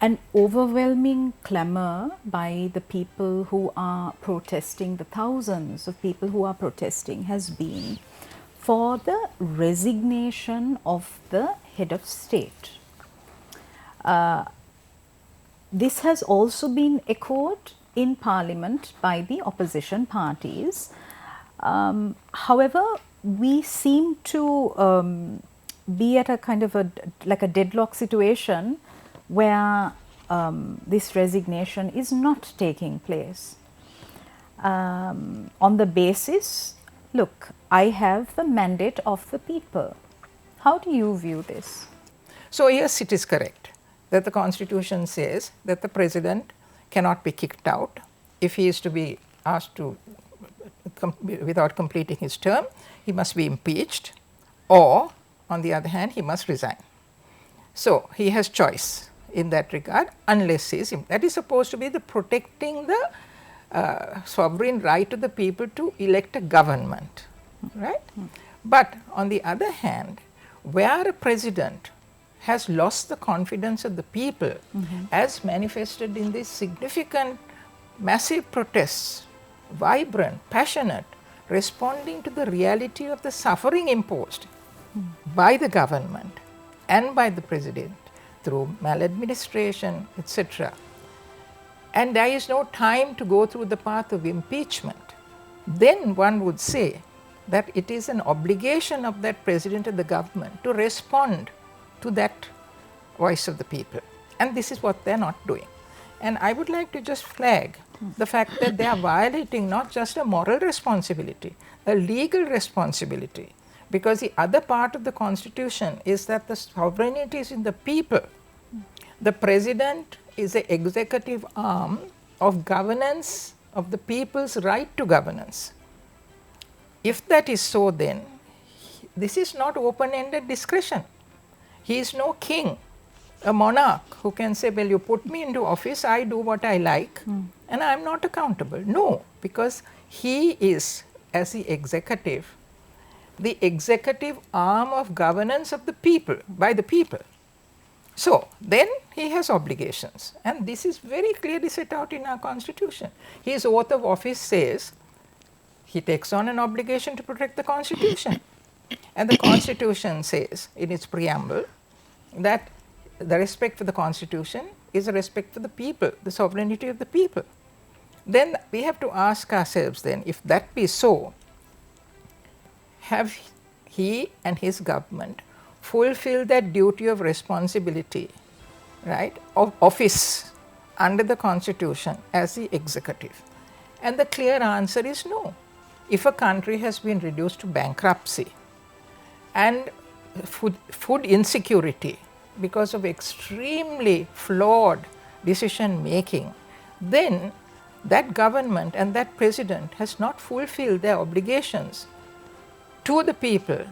an overwhelming clamor by the people who are protesting, the thousands of people who are protesting, has been for the resignation of the head of state. This has also been echoed in parliament by the opposition parties. However, we seem to be at a kind of like a deadlock situation where this resignation is not taking place. On the basis, look, I have the mandate of the people. How do you view this? So, yes, it is correct that the Constitution says that the President cannot be kicked out if he is to be asked to, without completing his term, he must be impeached, or on the other hand, he must resign. So, he has choice in that regard, unless he is, that is supposed to be the protecting the sovereign right of the people to elect a government, right? But on the other hand, where a president has lost the confidence of the people, as manifested in these significant massive protests, vibrant, passionate, responding to the reality of the suffering imposed by the government and by the president through maladministration, etc. And there is no time to go through the path of impeachment, then one would say that it is an obligation of that president of the government to respond to that voice of the people, and this is what they are not doing. And I would like to just flag the fact that they are violating not just a moral responsibility, a legal responsibility, because the other part of the Constitution is that the sovereignty is in the people. The president is the executive arm of governance, of the people's right to governance. If that is so, then this is not open-ended discretion. He is no king, a monarch who can say, well, you put me into office, I do what I like, and I am not accountable. No, because he is, as the executive arm of governance of the people, by the people. So, then he has obligations, and this is very clearly set out in our Constitution. His oath of office says he takes on an obligation to protect the Constitution. And the Constitution says in its preamble that the respect for the Constitution is a respect for the people, the sovereignty of the people. Then we have to ask ourselves then, if that be so, have he and his government fulfilled that duty of responsibility, right, of office under the Constitution as the executive? And the clear answer is no. If a country has been reduced to bankruptcy and food insecurity because of extremely flawed decision making, then that government and that president has not fulfilled their obligations to the people